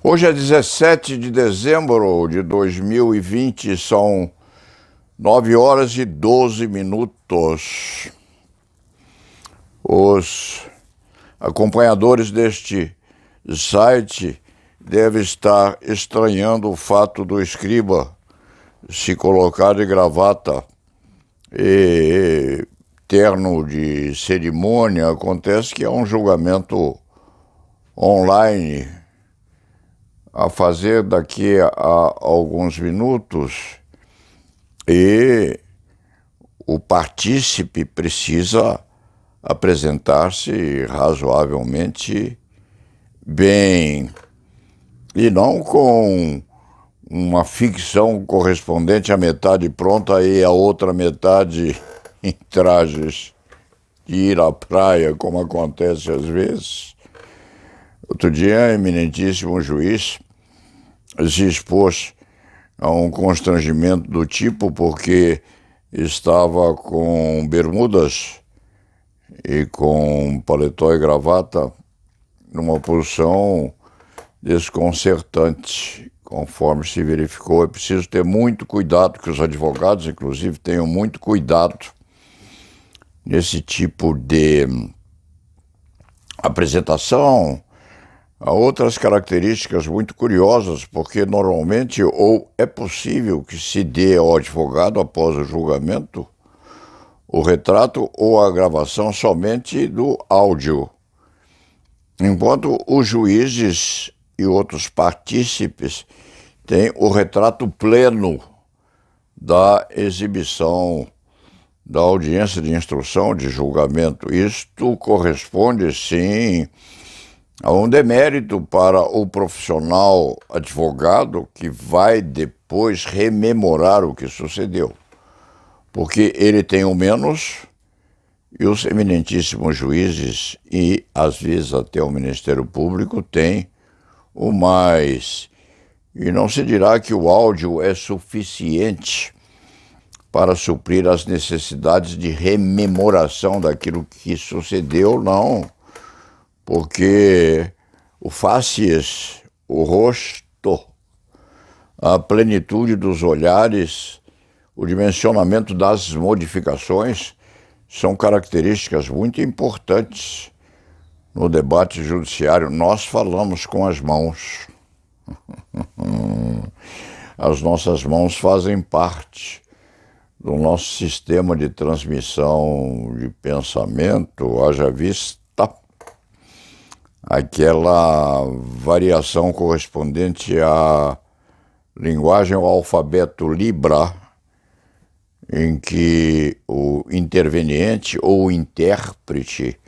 Hoje é 17 de dezembro de 2020, são 9 horas e 12 minutos. Os acompanhadores deste site devem estar estranhando o fato do escriba se colocar de gravata e terno de cerimônia. Acontece que é um julgamento online a fazer daqui a alguns minutos e o partícipe precisa apresentar-se razoavelmente bem e não com uma ficção correspondente à metade pronta e a outra metade em trajes de ir à praia, como acontece às vezes. Outro dia, eminentíssimo juiz se expôs a um constrangimento do tipo porque estava com bermudas e com paletó e gravata numa posição desconcertante. Conforme se verificou, é preciso ter muito cuidado, que os advogados, inclusive, tenham muito cuidado nesse tipo de apresentação. Há outras características muito curiosas, porque normalmente ou é possível que se dê ao advogado, após o julgamento, o retrato ou a gravação somente do áudio, enquanto os juízes e outros partícipes têm o retrato pleno da exibição da audiência de instrução, de julgamento. Isto corresponde, sim, há um demérito para o profissional advogado que vai depois rememorar o que sucedeu, porque ele tem o menos e os eminentíssimos juízes e, às vezes, até o Ministério Público têm o mais. E não se dirá que o áudio é suficiente para suprir as necessidades de rememoração daquilo que sucedeu, não. Porque o facies, o rosto, a plenitude dos olhares, o dimensionamento das modificações são características muito importantes no debate judiciário. Nós falamos com as mãos. As nossas mãos fazem parte do nosso sistema de transmissão de pensamento, haja vista aquela variação correspondente à linguagem ou alfabeto Libra, em que o interveniente ou o intérprete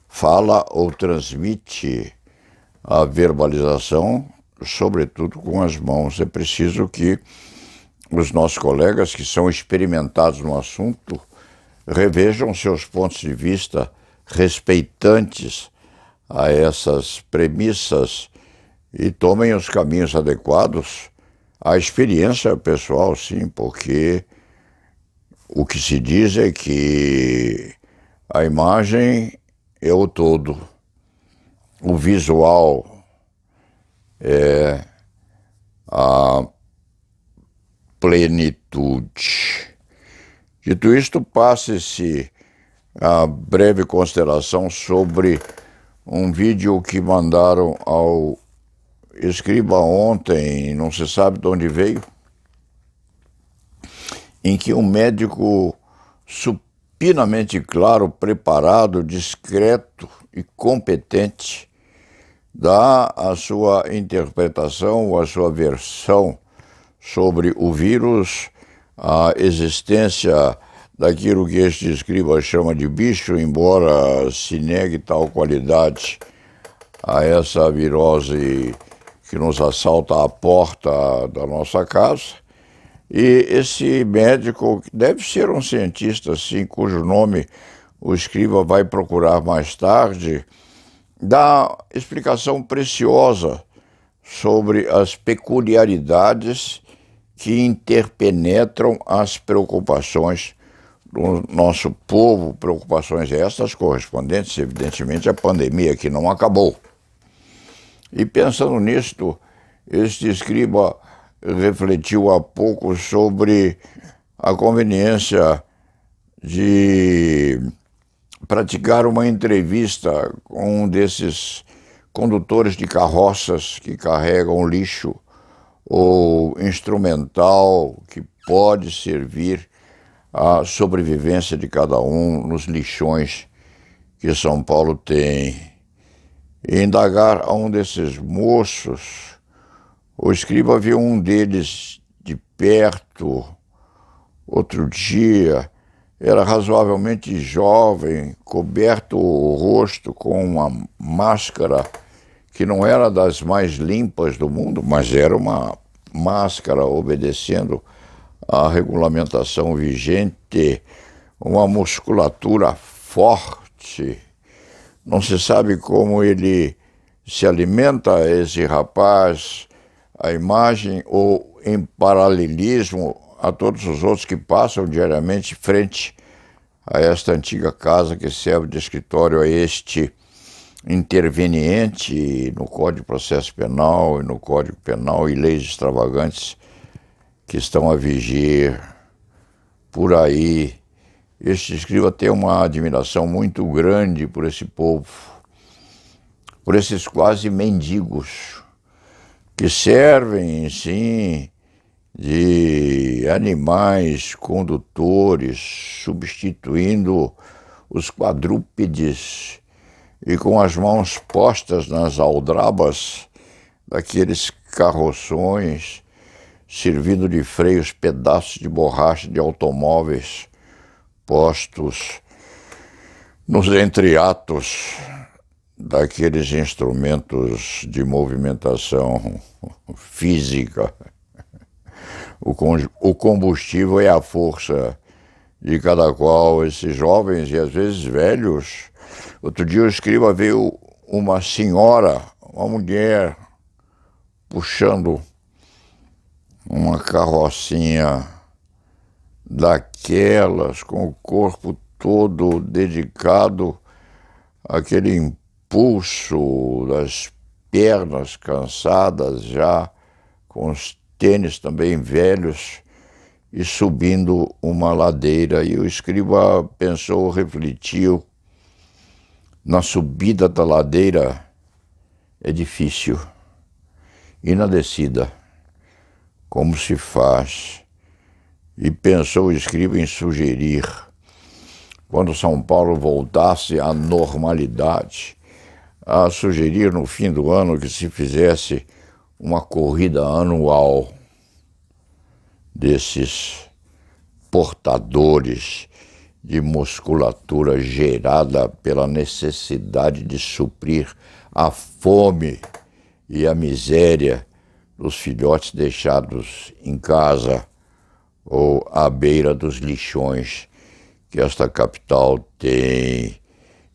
fala ou transmite a verbalização, sobretudo com as mãos. É preciso que os nossos colegas que são experimentados no assunto revejam seus pontos de vista respeitantes a essas premissas e tomem os caminhos adequados à experiência pessoal, sim, porque o que se diz é que a imagem é o todo, o visual é a plenitude. Dito isto, passe-se a breve consideração sobre um vídeo que mandaram ao escriba ontem, não se sabe de onde veio, em que um médico supinamente claro, preparado, discreto e competente dá a sua interpretação, a sua versão sobre o vírus, a existência daquilo que este escriba chama de bicho, embora se negue tal qualidade a essa virose que nos assalta à porta da nossa casa. E esse médico deve ser um cientista, sim, cujo nome o escriba vai procurar mais tarde, dá explicação preciosa sobre as peculiaridades que interpenetram as preocupações do nosso povo, preocupações estas correspondentes, evidentemente, à pandemia que não acabou. E pensando nisto, este escriba refletiu há pouco sobre a conveniência de praticar uma entrevista com um desses condutores de carroças que carregam lixo ou instrumental que pode servir à sobrevivência de cada um nos lixões que São Paulo tem. E indagar a um desses moços, o escriba viu um deles de perto outro dia. Era razoavelmente jovem, coberto o rosto com uma máscara que não era das mais limpas do mundo, mas era uma máscara obedecendo à regulamentação vigente, uma musculatura forte. Não se sabe como ele se alimenta, esse rapaz, a imagem ou em paralelismo a todos os outros que passam diariamente frente a esta antiga casa que serve de escritório a este interveniente no Código de Processo Penal e no Código Penal e leis extravagantes que estão a vigir por aí. Este escriba tem uma admiração muito grande por esse povo, por esses quase mendigos que servem, sim, de animais condutores, substituindo os quadrúpedes e com as mãos postas nas aldrabas daqueles carroções, servindo de freios pedaços de borracha de automóveis postos nos entreatos daqueles instrumentos de movimentação física. O combustível é a força de cada qual, esses jovens e às vezes velhos. Outro dia o escriba viu uma senhora, uma mulher, puxando uma carrocinha daquelas, com o corpo todo dedicado àquele impulso das pernas cansadas já, com os tênis também velhos, e subindo uma ladeira. E o escriba pensou, refletiu, na subida da ladeira é difícil, e na descida, como se faz? E pensou o escriba em sugerir, quando São Paulo voltasse à normalidade, a sugerir no fim do ano que se fizesse uma corrida anual desses portadores de musculatura gerada pela necessidade de suprir a fome e a miséria dos filhotes deixados em casa ou à beira dos lixões que esta capital tem.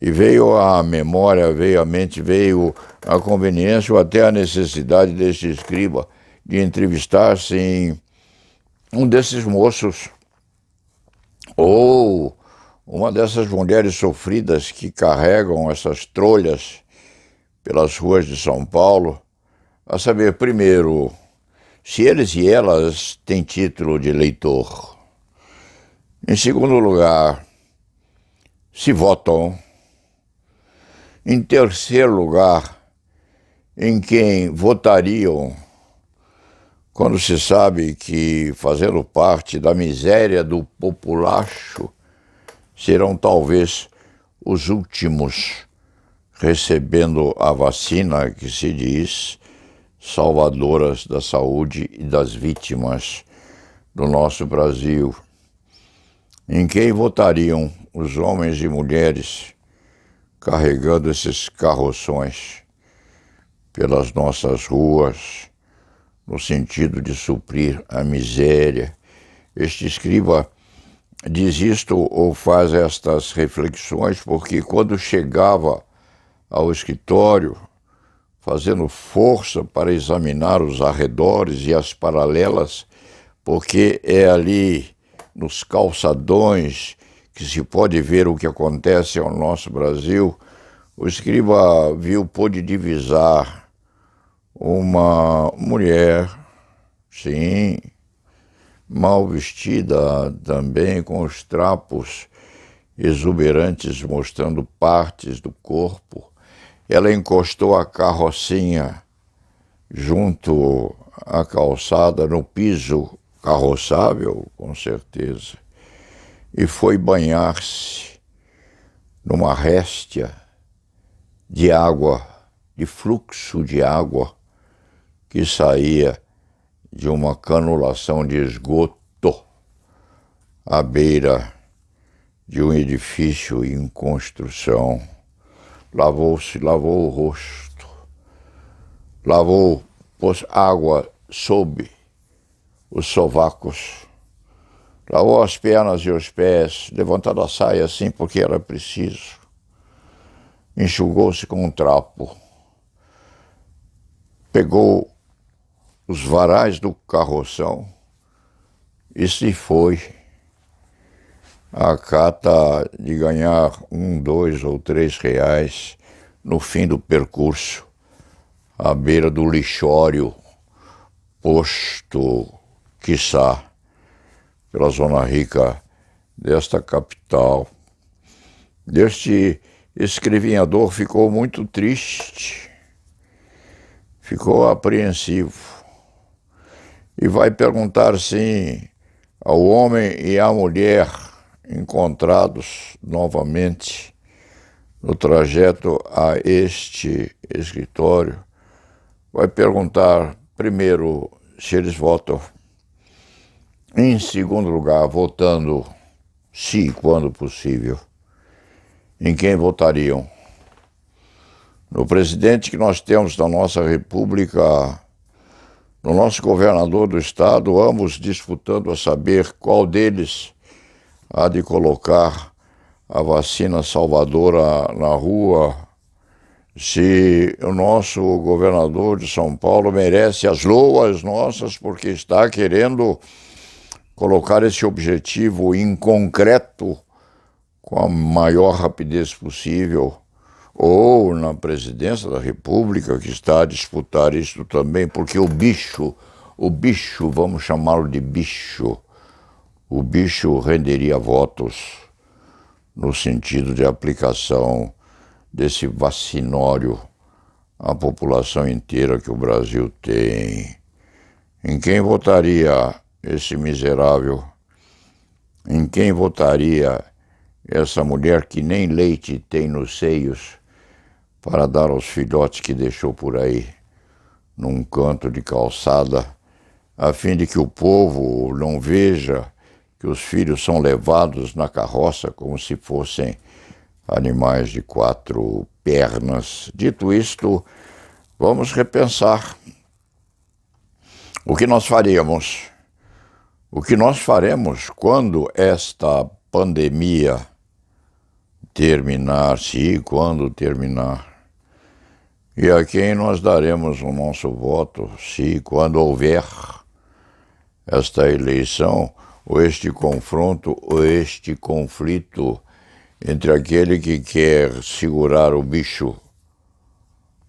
E veio à memória, veio à mente, veio a conveniência ou até a necessidade deste escriba de entrevistar-se um desses moços ou uma dessas mulheres sofridas que carregam essas trolhas pelas ruas de São Paulo, a saber, primeiro, se eles e elas têm título de eleitor. Em segundo lugar, se votam. Em terceiro lugar, em quem votariam, quando se sabe que, fazendo parte da miséria do populacho, serão talvez os últimos recebendo a vacina que se diz salvadoras da saúde e das vítimas do nosso Brasil. Em quem votariam os homens e mulheres carregando esses carroções pelas nossas ruas, no sentido de suprir a miséria? Este escriba diz isto ou faz estas reflexões porque quando chegava ao escritório, fazendo força para examinar os arredores e as paralelas, porque é ali nos calçadões que se pode ver o que acontece ao nosso Brasil, o escriba pôde divisar uma mulher, sim, mal vestida também, com os trapos exuberantes mostrando partes do corpo. Ela encostou a carrocinha junto à calçada, no piso carroçável, com certeza, e foi banhar-se numa réstia de água, de fluxo de água que saía de uma canulação de esgoto à beira de um edifício em construção. Lavou-se, lavou o rosto, pôs água sob os sovacos, lavou as pernas e os pés, levantando a saia assim porque era preciso. Enxugou-se com um trapo, pegou os varais do carroção e se foi à cata de ganhar R$1, R$2 ou R$3 no fim do percurso, à beira do lixório, posto, quiçá, pela zona rica desta capital. Este escrevinhador ficou muito triste, ficou apreensivo e vai perguntar, sim, ao homem e à mulher encontrados novamente no trajeto a este escritório, vai perguntar, primeiro, se eles votam. Em segundo lugar, votando, se e quando possível, em quem votariam? No presidente que nós temos da nossa república, no nosso governador do estado, ambos disputando a saber qual deles há de colocar a vacina salvadora na rua, se o nosso governador de São Paulo merece as loas nossas porque está querendo colocar esse objetivo em concreto com a maior rapidez possível, ou na presidência da República, que está a disputar isso também, porque o bicho, vamos chamá-lo de bicho, o bicho renderia votos no sentido de aplicação desse vacinório à população inteira que o Brasil tem. Em quem votaria esse miserável? Em quem votaria essa mulher que nem leite tem nos seios para dar aos filhotes que deixou por aí, num canto de calçada, a fim de que o povo não veja que os filhos são levados na carroça como se fossem animais de 4 pernas. Dito isto, vamos repensar o que nós faríamos, o que nós faremos quando esta pandemia terminar, se e quando terminar, e a quem nós daremos o nosso voto, se e quando houver esta eleição, ou este confronto, ou este conflito entre aquele que quer segurar o bicho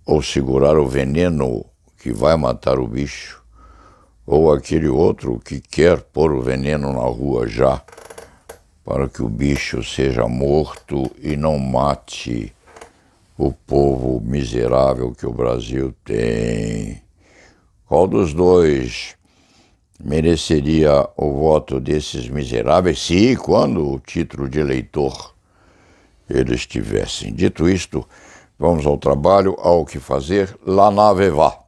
ou segurar o veneno que vai matar o bicho, ou aquele outro que quer pôr o veneno na rua já, para que o bicho seja morto e não mate o povo miserável que o Brasil tem. Qual dos dois mereceria o voto desses miseráveis, se e quando o título de eleitor eles tivessem? Dito isto, vamos ao trabalho, ao que fazer, lá na Vevá.